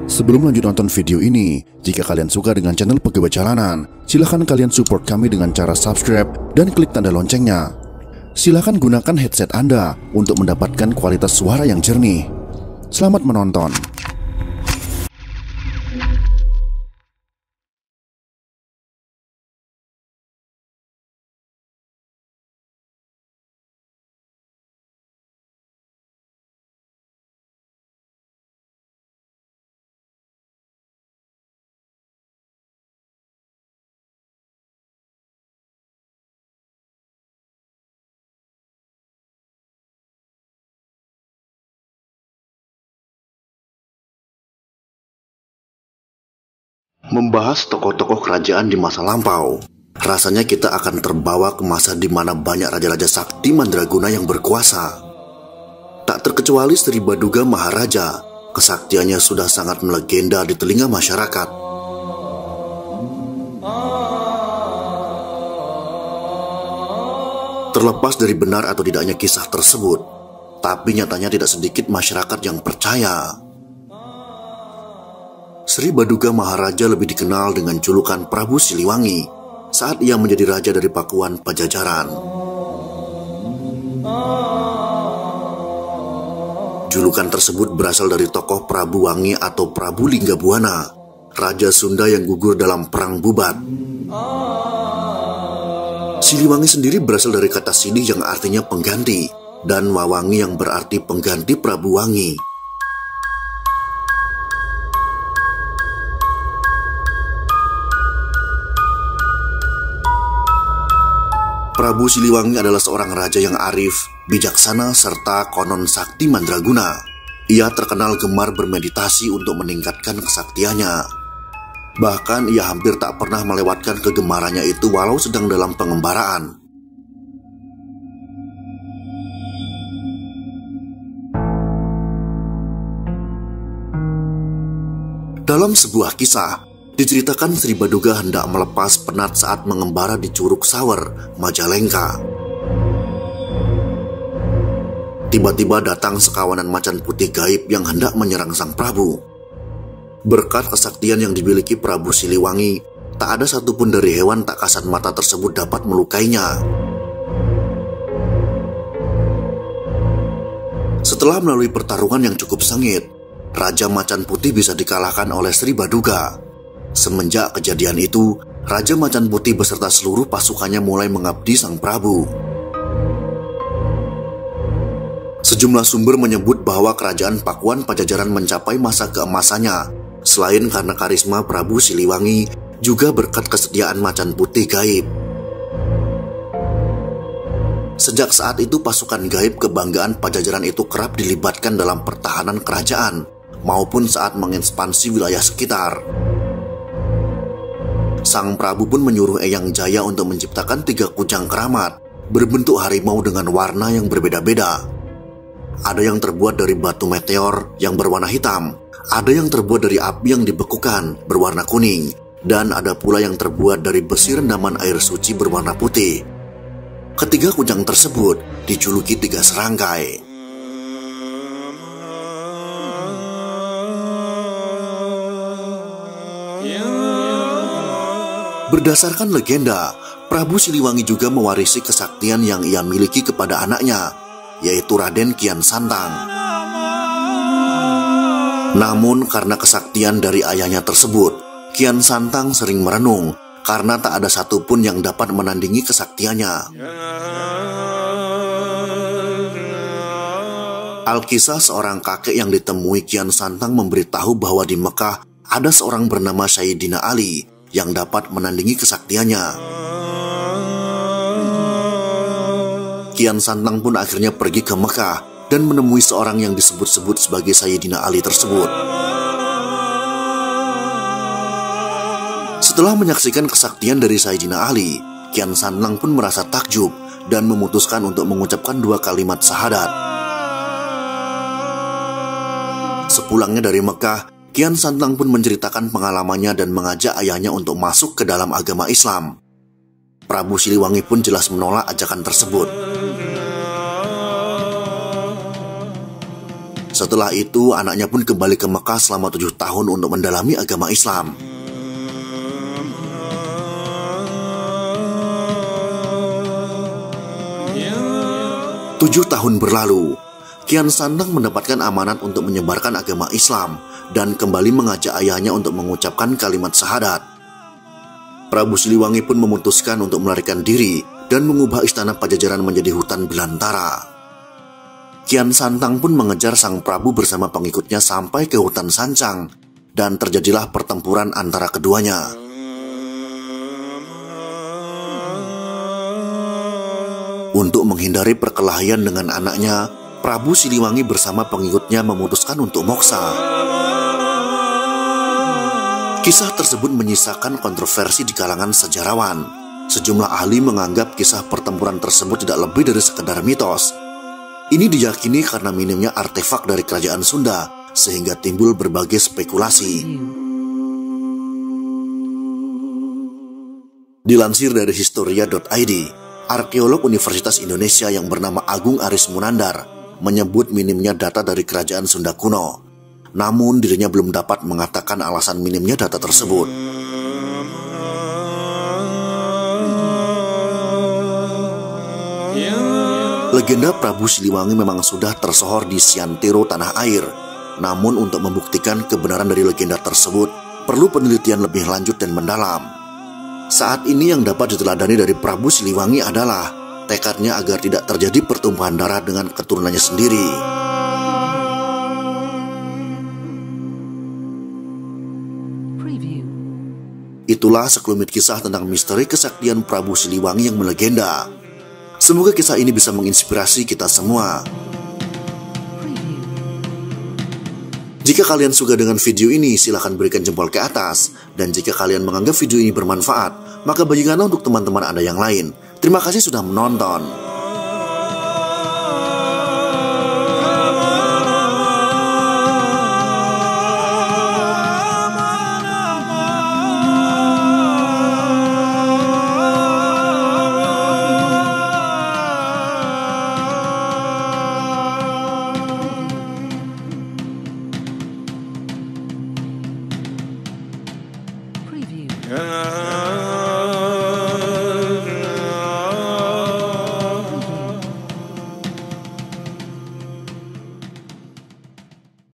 Sebelum lanjut nonton video ini, jika kalian suka dengan channel Pegawai Jalanan, silahkan kalian support kami dengan cara subscribe dan klik tanda loncengnya. Silahkan gunakan headset Anda untuk mendapatkan kualitas suara yang jernih. Selamat menonton. Membahas tokoh-tokoh kerajaan di masa lampau, rasanya kita akan terbawa ke masa di mana banyak raja-raja sakti mandraguna yang berkuasa. Tak terkecuali Sri Baduga Maharaja, kesaktiannya sudah sangat melegenda di telinga masyarakat. Terlepas dari benar atau tidaknya kisah tersebut, tapi nyatanya tidak sedikit masyarakat yang percaya Sri Baduga Maharaja lebih dikenal dengan julukan Prabu Siliwangi saat ia menjadi raja dari Pakuan Pajajaran. Julukan tersebut berasal dari tokoh Prabu Wangi atau Prabu Linggabuana, raja Sunda yang gugur dalam Perang Bubat. Siliwangi sendiri berasal dari kata Silih yang artinya pengganti, dan Wawangi yang berarti pengganti Prabu Wangi. Prabu Siliwangi adalah seorang raja yang arif, bijaksana, serta konon sakti mandraguna. Ia terkenal gemar bermeditasi untuk meningkatkan kesaktiannya. Bahkan ia hampir tak pernah melewatkan kegemarannya itu walau sedang dalam pengembaraan. Dalam sebuah kisah, diceritakan Sri Baduga hendak melepas penat saat mengembara di Curug Sawer, Majalengka. Tiba-tiba datang sekawanan macan putih gaib yang hendak menyerang sang Prabu. Berkat kesaktian yang dimiliki Prabu Siliwangi, tak ada satupun dari hewan tak kasat mata tersebut dapat melukainya. Setelah melalui pertarungan yang cukup sengit, Raja Macan Putih bisa dikalahkan oleh Sri Baduga. Semenjak kejadian itu, Raja Macan Putih beserta seluruh pasukannya mulai mengabdi sang Prabu. Sejumlah sumber menyebut bahwa kerajaan Pakuan Pajajaran mencapai masa keemasannya, selain karena karisma Prabu Siliwangi, juga berkat kesediaan Macan Putih gaib. Sejak saat itu pasukan gaib kebanggaan Pajajaran itu kerap dilibatkan dalam pertahanan kerajaan, maupun saat mengekspansi wilayah sekitar. Sang Prabu pun menyuruh Eyang Jaya untuk menciptakan 3 kujang keramat berbentuk harimau dengan warna yang berbeda-beda. Ada yang terbuat dari batu meteor yang berwarna hitam, ada yang terbuat dari api yang dibekukan berwarna kuning, dan ada pula yang terbuat dari besi rendaman air suci berwarna putih. Ketiga kujang tersebut dijuluki 3 serangkai. Berdasarkan legenda, Prabu Siliwangi juga mewarisi kesaktian yang ia miliki kepada anaknya, yaitu Raden Kian Santang. Namun karena kesaktian dari ayahnya tersebut, Kian Santang sering merenung karena tak ada satupun yang dapat menandingi kesaktiannya. Alkisah seorang kakek yang ditemui Kian Santang memberitahu bahwa di Mekah ada seorang bernama Sayyidina Ali yang dapat menandingi kesaktiannya. Kian Santang pun akhirnya pergi ke Mekah dan menemui seorang yang disebut-sebut sebagai Sayyidina Ali tersebut. Setelah menyaksikan kesaktian dari Sayyidina Ali, Kian Santang pun merasa takjub dan memutuskan untuk mengucapkan 2 kalimat syahadat. Sepulangnya dari Mekah, Kian Santang pun menceritakan pengalamannya dan mengajak ayahnya untuk masuk ke dalam agama Islam. Prabu Siliwangi pun jelas menolak ajakan tersebut. Setelah itu, anaknya pun kembali ke Mekah selama 7 tahun untuk mendalami agama Islam. Tujuh tahun berlalu, Kian Santang mendapatkan amanat untuk menyebarkan agama Islam dan kembali mengajak ayahnya untuk mengucapkan kalimat syahadat. Prabu Siliwangi pun memutuskan untuk melarikan diri dan mengubah istana Pajajaran menjadi hutan belantara. Kian Santang pun mengejar sang Prabu bersama pengikutnya sampai ke hutan Sancang, dan terjadilah pertempuran antara keduanya. Untuk menghindari perkelahian dengan anaknya, Prabu Siliwangi bersama pengikutnya memutuskan untuk moksa. Kisah tersebut menyisakan kontroversi di kalangan sejarawan. Sejumlah ahli menganggap kisah pertempuran tersebut tidak lebih dari sekedar mitos. Ini diyakini karena minimnya artefak dari kerajaan Sunda, sehingga timbul berbagai spekulasi. Dilansir dari Historia.id, arkeolog Universitas Indonesia yang bernama Agung Aris Munandar menyebut minimnya data dari kerajaan Sunda kuno. Namun dirinya belum dapat mengatakan alasan minimnya data tersebut. Legenda Prabu Siliwangi memang sudah tersohor di Siantero tanah air. Namun untuk membuktikan kebenaran dari legenda tersebut, perlu penelitian lebih lanjut dan mendalam. Saat ini yang dapat diteladani dari Prabu Siliwangi adalah tekadnya agar tidak terjadi pertumpahan darah dengan keturunannya sendiri. Itulah sekelumit kisah tentang misteri kesaktian Prabu Siliwangi yang melegenda. Semoga kisah ini bisa menginspirasi kita semua. Jika kalian suka dengan video ini, silahkan berikan jempol ke atas. Dan jika kalian menganggap video ini bermanfaat, maka bagikanlah untuk teman-teman Anda yang lain. Terima kasih sudah menonton.